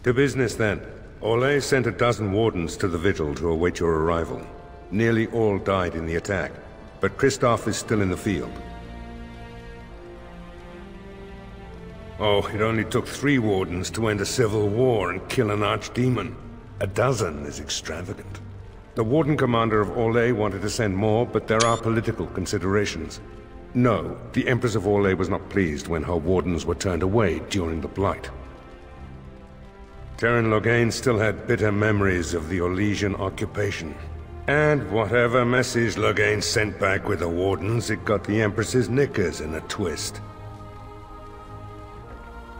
To business then. Orlais sent a dozen wardens to the vigil to await your arrival. Nearly all died in the attack, but Christophe is still in the field. Oh, it only took 3 wardens to end a civil war and kill an archdemon. A dozen is extravagant. The warden commander of Orlais wanted to send more, but there are political considerations. No, the Empress of Orlais was not pleased when her wardens were turned away during the Blight. Terran Loghain still had bitter memories of the Orlesian occupation. And whatever message Loghain sent back with the wardens, it got the Empress's knickers in a twist.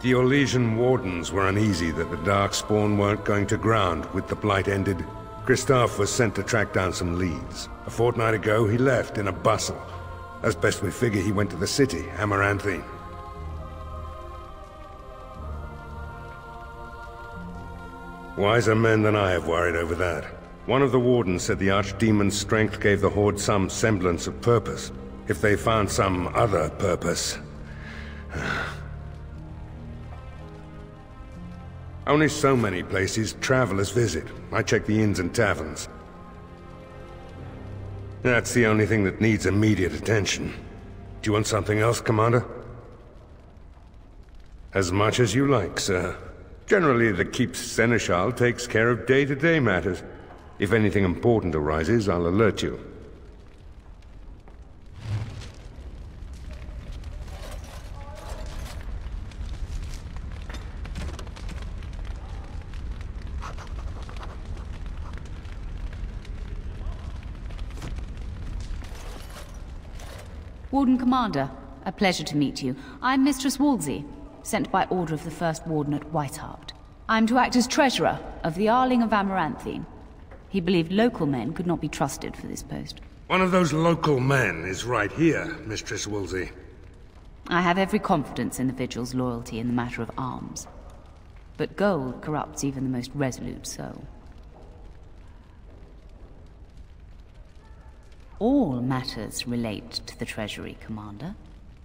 The Orlesian wardens were uneasy that the Darkspawn weren't going to ground with the Blight ended. Christophe was sent to track down some leads. A fortnight ago, he left in a bustle. As best we figure, he went to the city, Amaranthine. Wiser men than I have worried over that. One of the wardens said the Archdemon's strength gave the Horde some semblance of purpose. If they found some other purpose... Only so many places travelers visit. I check the inns and taverns. That's the only thing that needs immediate attention. Do you want something else, Commander? As much as you like, sir. Generally, the Keep's Seneschal takes care of day-to-day matters. If anything important arises, I'll alert you. Warden Commander, a pleasure to meet you. I'm Mistress Wolsey, sent by order of the First Warden at Whitehart. I'm to act as treasurer of the Arling of Amaranthine. He believed local men could not be trusted for this post. One of those local men is right here, Mistress Wolsey. I have every confidence in the Vigil's loyalty in the matter of arms. But gold corrupts even the most resolute soul. All matters relate to the Treasury, Commander.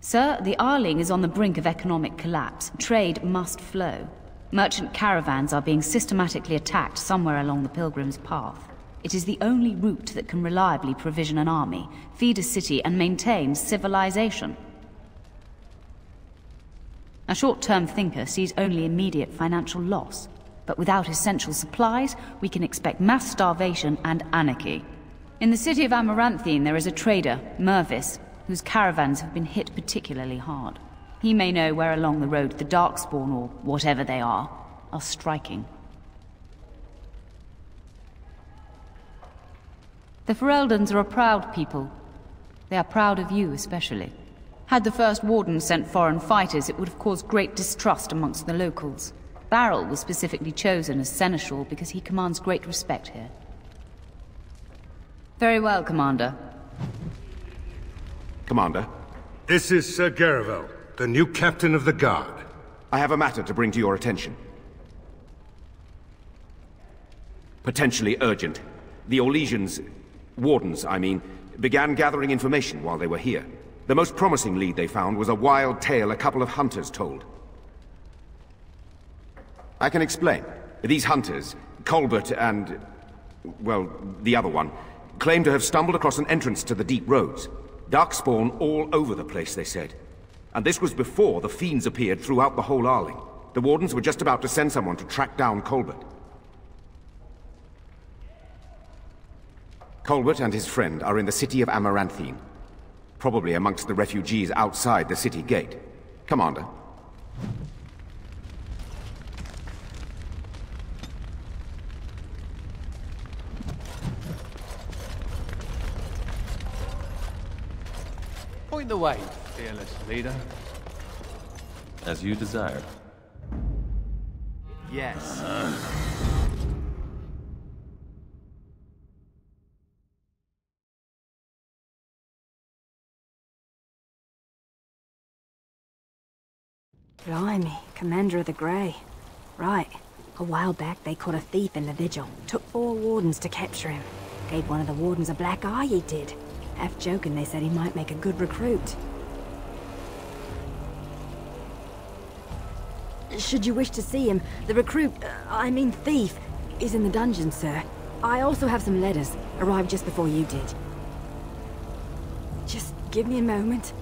Sir, the Arling is on the brink of economic collapse. Trade must flow. Merchant caravans are being systematically attacked somewhere along the Pilgrim's Path. It is the only route that can reliably provision an army, feed a city, and maintain civilization. A short-term thinker sees only immediate financial loss. But without essential supplies, we can expect mass starvation and anarchy. In the city of Amaranthine, there is a trader, Mervis, whose caravans have been hit particularly hard. He may know where along the road the Darkspawn, or whatever they are striking. The Fereldans are a proud people. They are proud of you, especially. Had the First Warden sent foreign fighters, it would have caused great distrust amongst the locals. Barrel was specifically chosen as Seneschal because he commands great respect here. Very well, Commander. Commander? This is Sir Garavel, the new captain of the guard. I have a matter to bring to your attention. Potentially urgent. The Orlesians, wardens, I mean, began gathering information while they were here. The most promising lead they found was a wild tale a couple of hunters told. I can explain. These hunters, Colbert and... well, the other one, claim to have stumbled across an entrance to the deep roads. Darkspawn all over the place, they said. And this was before the fiends appeared throughout the whole Arling. The Wardens were just about to send someone to track down Colbert. Colbert and his friend are in the city of Amaranthine. Probably amongst the refugees outside the city gate. Commander. Point the way, fearless leader. As you desire. Yes. Blimey, Commander of the Grey. Right. A while back they caught a thief in the Vigil. Took 4 wardens to capture him. Gave one of the wardens a black eye, he did. Half joking, they said he might make a good recruit. Should you wish to see him, the recruit, I mean thief, is in the dungeon, sir. I also have some letters, arrived just before you did. Just give me a moment.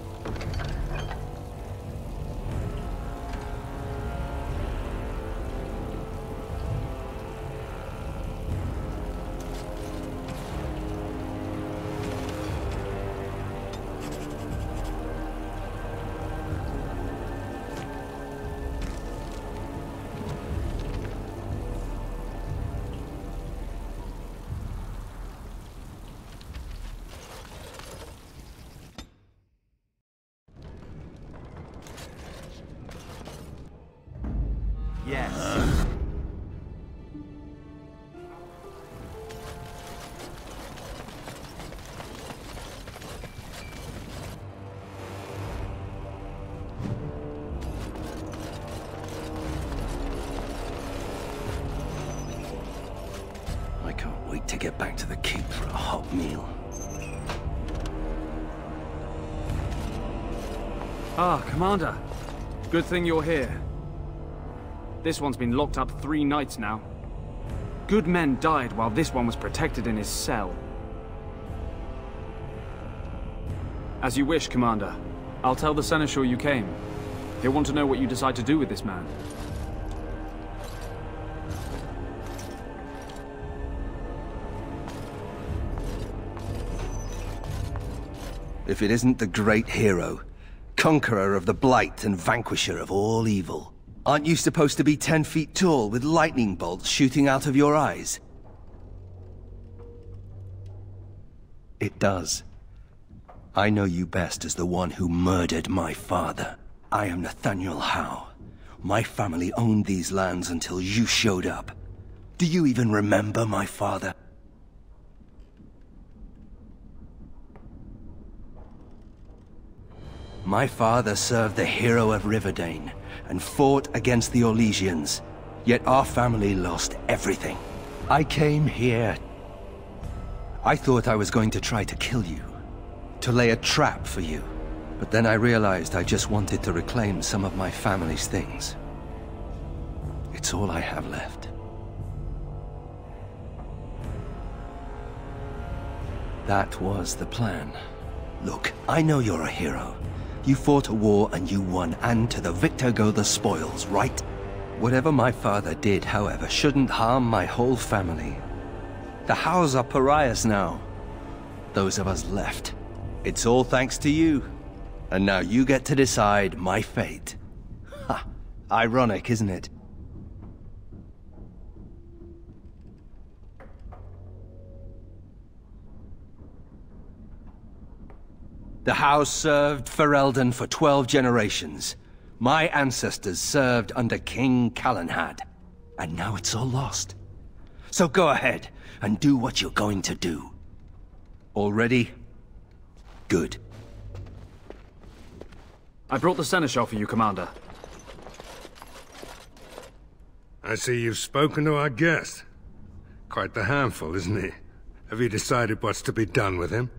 Yes. I can't wait to get back to the keep for a hot meal. Ah, Commander. Good thing you're here. This one's been locked up 3 nights now. Good men died while this one was protected in his cell. As you wish, Commander. I'll tell the Seneschal you came. He'll want to know what you decide to do with this man. If it isn't the great hero, conqueror of the blight and vanquisher of all evil. Aren't you supposed to be 10 feet tall with lightning bolts shooting out of your eyes? It does. I know you best as the one who murdered my father. I am Nathaniel Howe. My family owned these lands until you showed up. Do you even remember my father? My father served the hero of Riverdane and fought against the Orlesians, yet our family lost everything. I came here. I thought I was going to try to kill you, to lay a trap for you, but then I realized I just wanted to reclaim some of my family's things. It's all I have left. That was the plan. Look, I know you're a hero. You fought a war and you won, and to the victor go the spoils, right? Whatever my father did, however, shouldn't harm my whole family. The Howes are pariahs now. Those of us left. It's all thanks to you. And now you get to decide my fate. Ha! Ironic, isn't it? The house served Ferelden for 12 generations. My ancestors served under King Calenhad. And now it's all lost. So go ahead and do what you're going to do. All ready? Good. I brought the Seneschal for you, Commander. I see you've spoken to our guest. Quite the handful, isn't he? Have you decided what's to be done with him?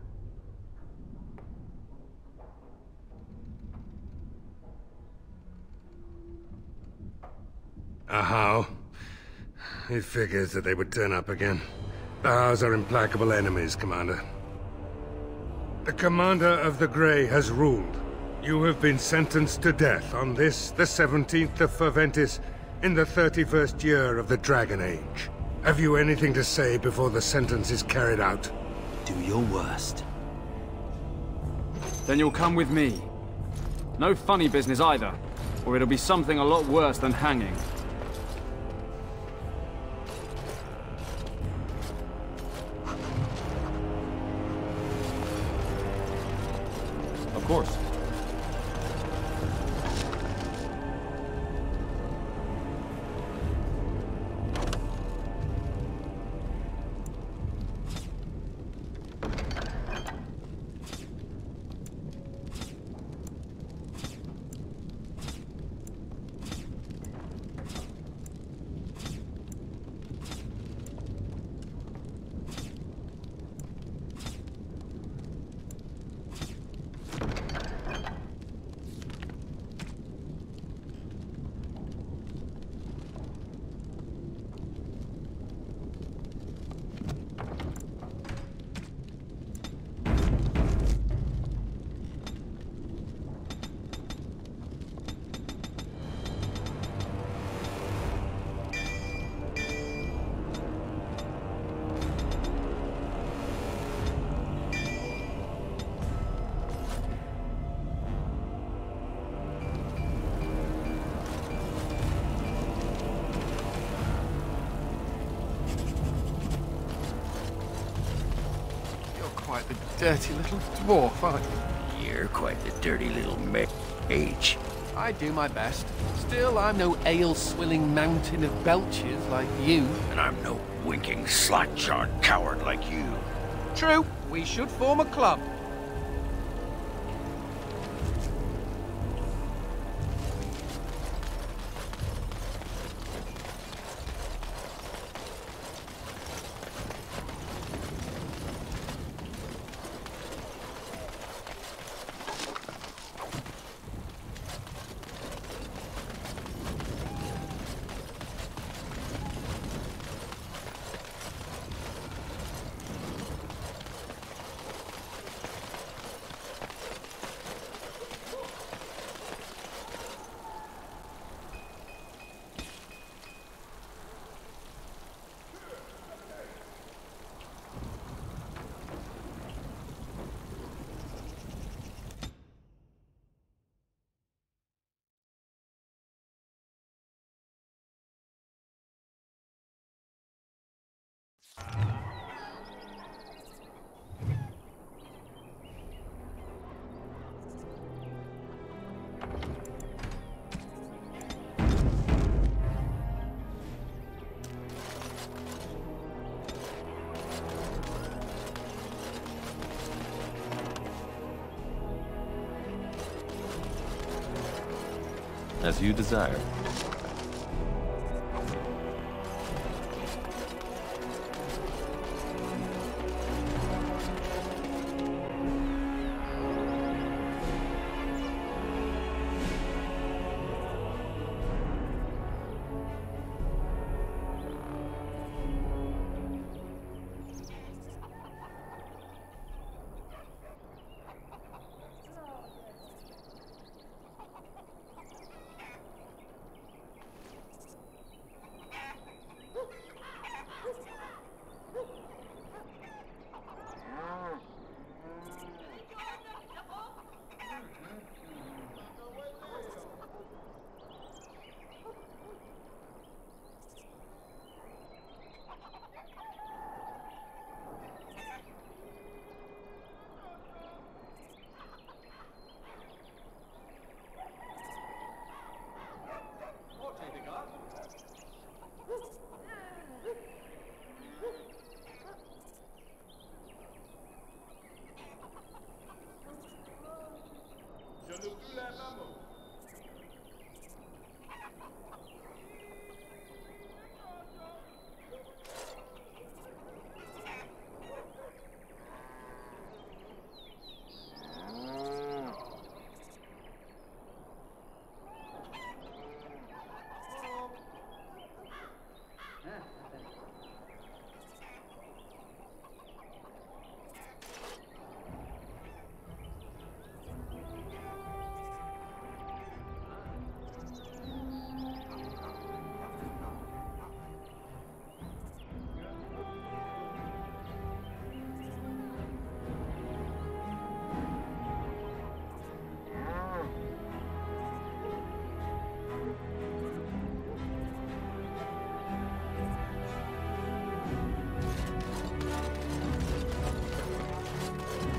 A Howe. It figures that they would turn up again. The Howes are implacable enemies, Commander. The Commander of the Grey has ruled. You have been sentenced to death on this, the 17th of Ferventis, in the 31st year of the Dragon Age. Have you anything to say before the sentence is carried out? Do your worst. Then you'll come with me. No funny business either, or it'll be something a lot worse than hanging. Of course. dirty little dwarf, aren't you? You're quite the dirty little mage. I do my best. Still, I'm no ale-swilling mountain of belches like you. And I'm no winking slot-jawed coward like you. True, we should form a club. As you desire.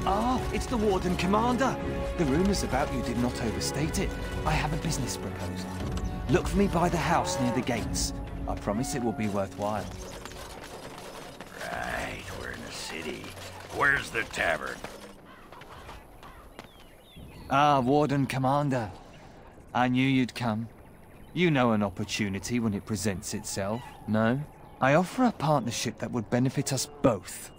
Ah, it's the Warden Commander. The rumors about you did not overstate it. I have a business proposal. Look for me by the house near the gates. I promise it will be worthwhile. Right, we're in the city. Where's the tavern? Ah, Warden Commander. I knew you'd come. You know an opportunity when it presents itself, no? I offer a partnership that would benefit us both.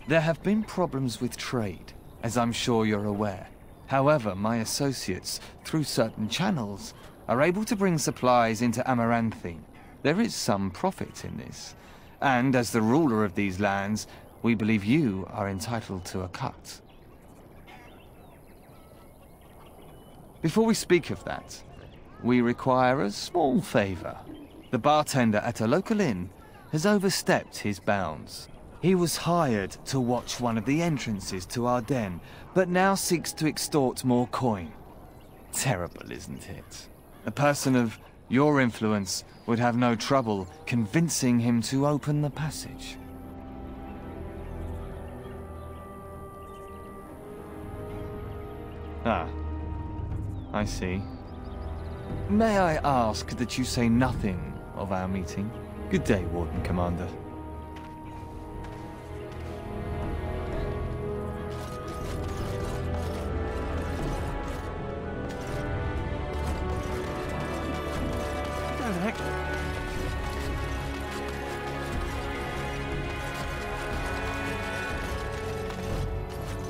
There have been problems with trade, as I'm sure you're aware. However, my associates, through certain channels, are able to bring supplies into Amaranthine. There is some profit in this. And as the ruler of these lands, we believe you are entitled to a cut. Before we speak of that, we require a small favor. The bartender at a local inn has overstepped his bounds. He was hired to watch one of the entrances to our den, but now seeks to extort more coin. Terrible, isn't it? A person of your influence would have no trouble convincing him to open the passage. Ah, I see. May I ask that you say nothing of our meeting? Good day, Warden Commander.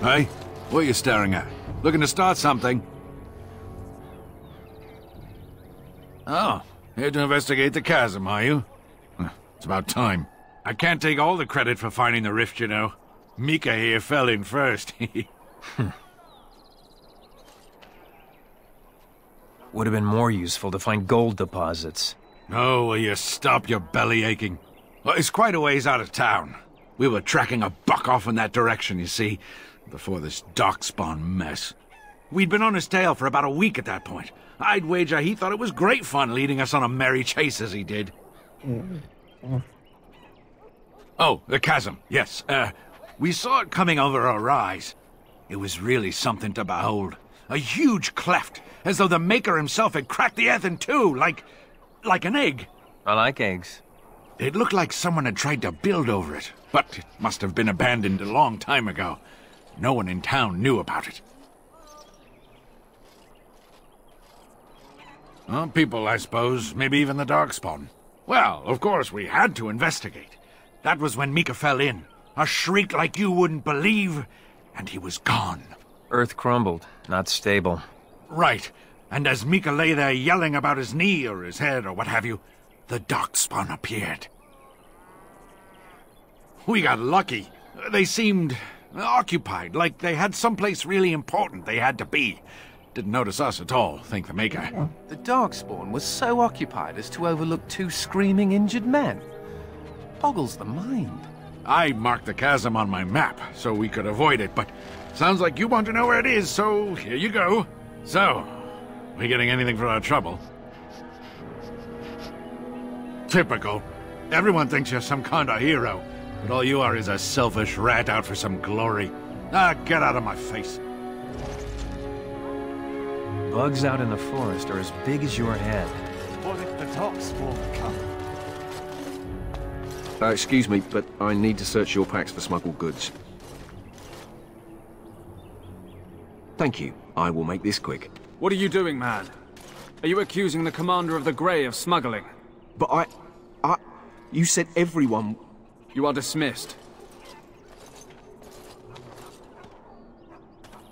Hey, what are you staring at? Looking to start something? Oh, here to investigate the chasm, are you? It's about time. I can't take all the credit for finding the rift, you know. Mika here fell in first. Would have been more useful to find gold deposits. Oh, will you stop your belly aching? Well, it's quite a ways out of town. We were tracking a buck off in that direction, you see, before this darkspawn mess. We'd been on his tail for about a week at that point. I'd wager he thought it was great fun leading us on a merry chase as he did. Oh, the chasm, yes. We saw it coming over a rise. It was really something to behold. A huge cleft, as though the Maker himself had cracked the earth in two, like an egg. I like eggs. It looked like someone had tried to build over it, but it must have been abandoned a long time ago. No one in town knew about it. Well, people, I suppose. Maybe even the Darkspawn. Well, of course, we had to investigate. That was when Mika fell in. A shriek like you wouldn't believe, and he was gone. Earth crumbled, not stable. Right. And as Mika lay there yelling about his knee or his head or what have you, the Darkspawn appeared. We got lucky. They seemed occupied, like they had someplace really important they had to be. Didn't notice us at all, thank the Maker. The Darkspawn was so occupied as to overlook two screaming injured men. Boggles the mind. I marked the chasm on my map so we could avoid it, but sounds like you want to know where it is, so here you go. So, we getting anything for our trouble? Typical. Everyone thinks you're some kind of hero, but all you are is a selfish rat out for some glory. Ah, get out of my face. Bugs out in the forest are as big as your head. What if the Darkspawn come? Excuse me, but I need to search your packs for smuggled goods. Thank you. I will make this quick. What are you doing, man? Are you accusing the commander of the Grey of smuggling? But you said everyone... You are dismissed.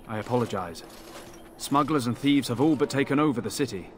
I apologize. Smugglers and thieves have all but taken over the city.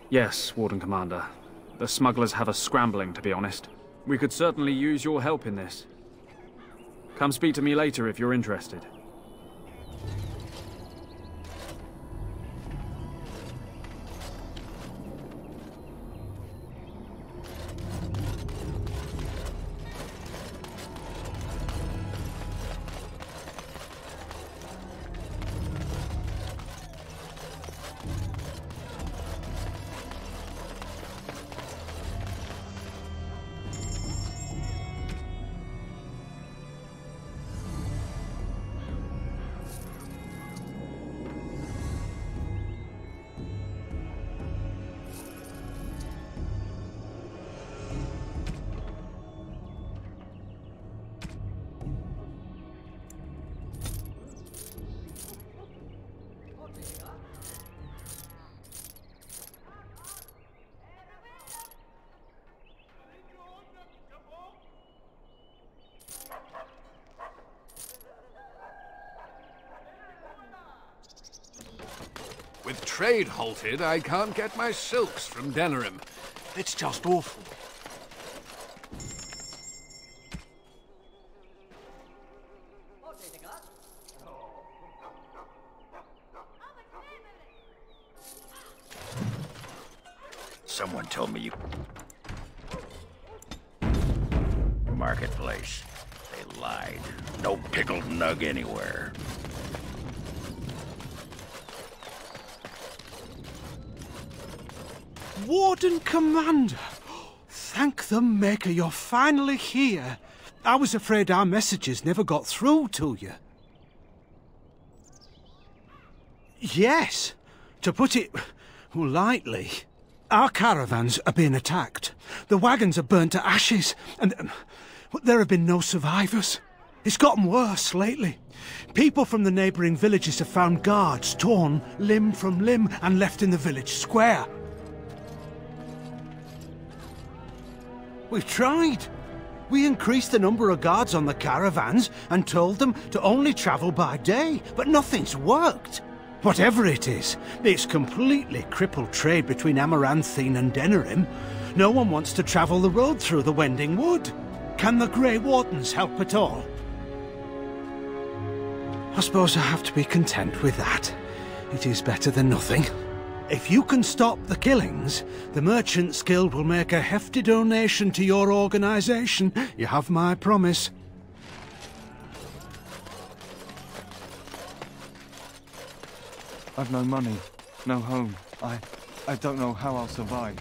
Yes, Warden Commander. The smugglers have us scrambling, to be honest. We could certainly use your help in this. Come speak to me later if you're interested. With trade halted, I can't get my silks from Denerim. It's just awful. Someone told me you... Marketplace. They lied. No pickled nug anywhere. Warden Commander! Thank the Maker you're finally here. I was afraid our messages never got through to you. Yes, to put it lightly, our caravans are being attacked. The wagons are burnt to ashes, and there have been no survivors. It's gotten worse lately. People from the neighbouring villages have found guards torn limb from limb and left in the village square. We've tried. We increased the number of guards on the caravans and told them to only travel by day, but nothing's worked. Whatever it is, it's completely crippled trade between Amaranthine and Denerim. No one wants to travel the road through the Wending Wood. Can the Grey Wardens help at all? I suppose I have to be content with that. It is better than nothing. If you can stop the killings, the Merchants Guild will make a hefty donation to your organization. You have my promise. I've no money, no home. I don't know how I'll survive.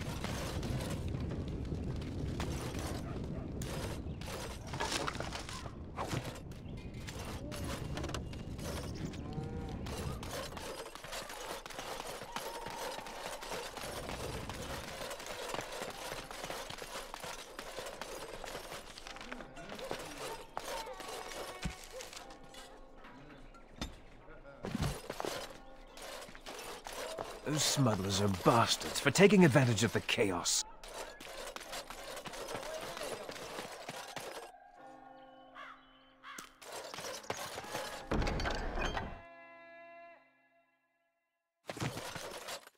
Those smugglers are bastards for taking advantage of the chaos.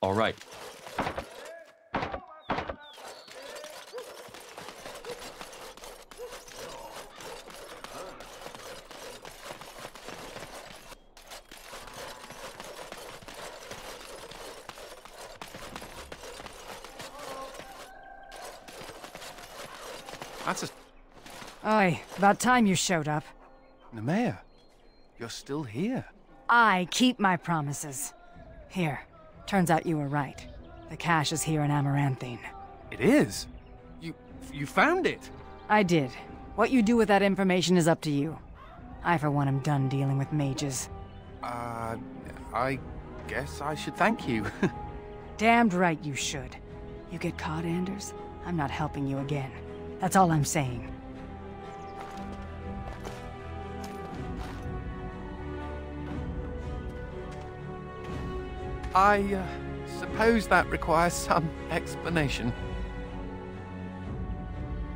All right. That's a... Oi, about time you showed up. Nemea, you're still here. I keep my promises. Here, turns out you were right. The cache is here in Amaranthine. It is? You found it? I did. What you do with that information is up to you. I, for one, am done dealing with mages. I guess I should thank you. Damned right you should. You get caught, Anders? I'm not helping you again. That's all I'm saying. I suppose that requires some explanation.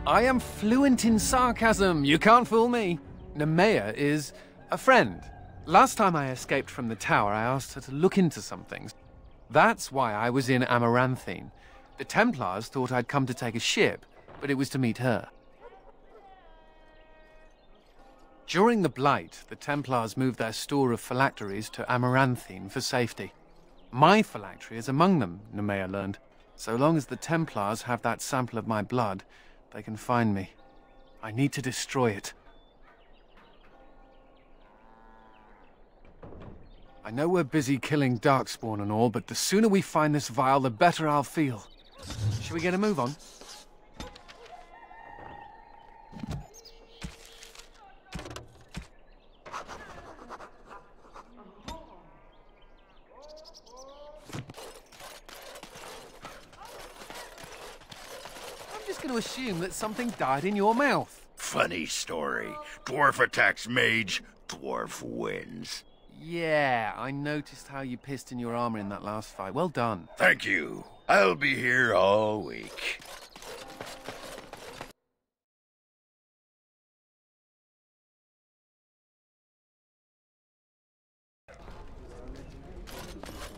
I am fluent in sarcasm. You can't fool me. Nemea is a friend. Last time I escaped from the tower, I asked her to look into some things. That's why I was in Amaranthine. The Templars thought I'd come to take a ship, but it was to meet her. During the Blight, the Templars moved their store of phylacteries to Amaranthine for safety. My phylactery is among them, Nemea learned. So long as the Templars have that sample of my blood, they can find me. I need to destroy it. I know we're busy killing Darkspawn and all, but the sooner we find this vial, the better I'll feel. Shall we get a move on? To assume that something died in your mouth. Funny story. Dwarf attacks mage, dwarf wins. Yeah, I noticed how you pissed in your armor in that last fight. Well done. Thank you. I'll be here all week.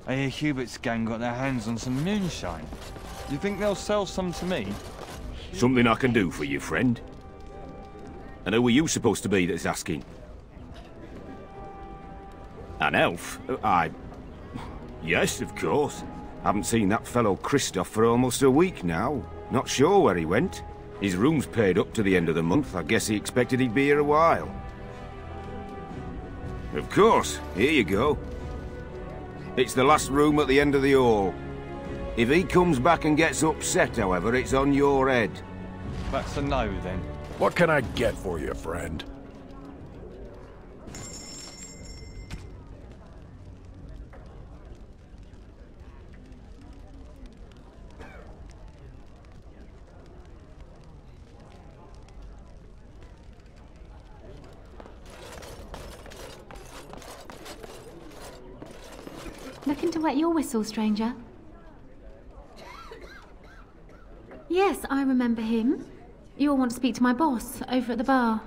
I hear Hubert's gang got their hands on some moonshine. You think they'll sell some to me? Something I can do for you, friend. And who were you supposed to be that's asking? An elf? Yes, of course. Haven't seen that fellow Christoph for almost a week now. Not sure where he went. His room's paid up to the end of the month. I guess he expected he'd be here a while. Of course. Here you go. It's the last room at the end of the hall. If he comes back and gets upset, however, it's on your head. That's a no, then. What can I get for you, friend? Looking to wet your whistle, stranger? Yes, I remember him. You all want to speak to my boss over at the bar.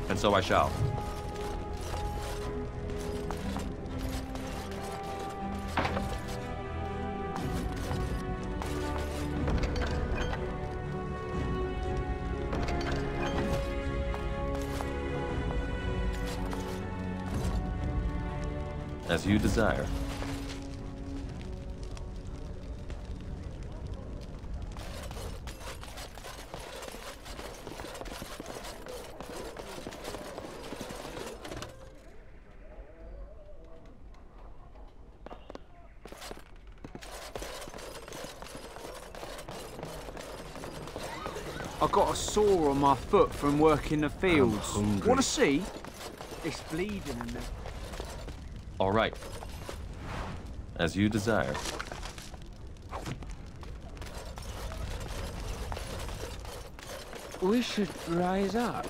And so I shall. As you desire. I got a sore on my foot from working the fields. Want to see? It's bleeding in there. All right. As you desire. We should rise up.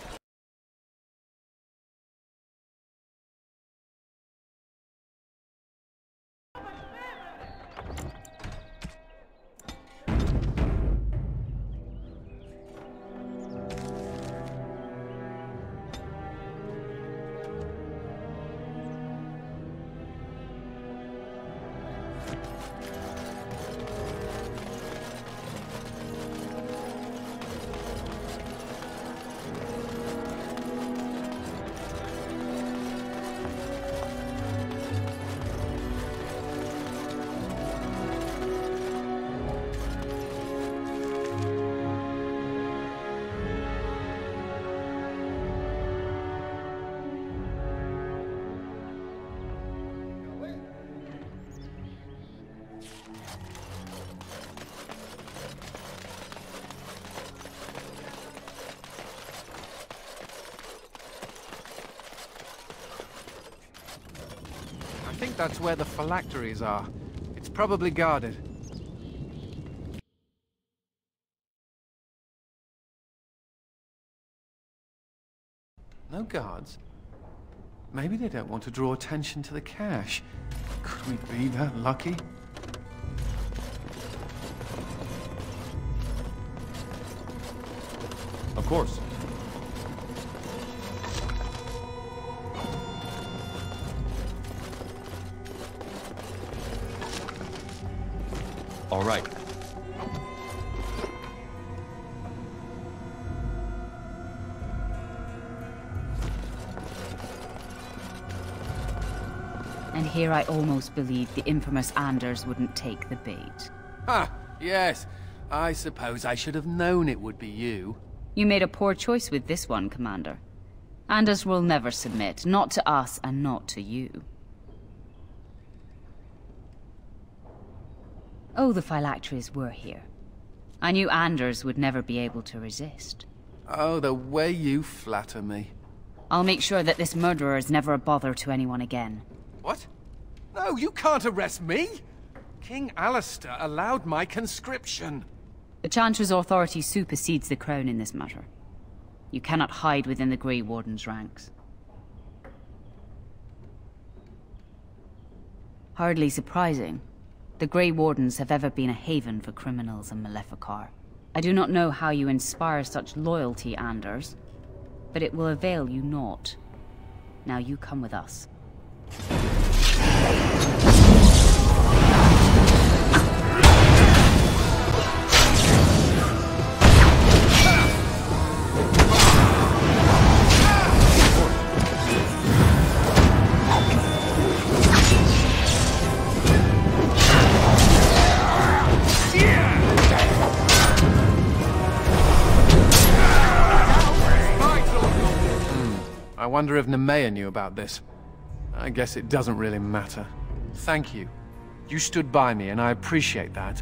I think that's where the phylacteries are. It's probably guarded. No guards? Maybe they don't want to draw attention to the cache. Could we be that lucky? Of course. All right. And here I almost believed the infamous Anders wouldn't take the bait. Ah, yes. I suppose I should have known it would be you. You made a poor choice with this one, Commander. Anders will never submit, not to us and not to you. Oh, the phylacteries were here. I knew Anders would never be able to resist. Oh, the way you flatter me. I'll make sure that this murderer is never a bother to anyone again. What? No, you can't arrest me! King Alistair allowed my conscription. The Chancellor's authority supersedes the Crown in this matter. You cannot hide within the Grey Warden's ranks. Hardly surprising. The Grey Wardens have ever been a haven for criminals and Maleficar. I do not know how you inspire such loyalty, Anders, but it will avail you naught. Now you come with us. I wonder if Nemea knew about this. I guess it doesn't really matter. Thank you. You stood by me, and I appreciate that.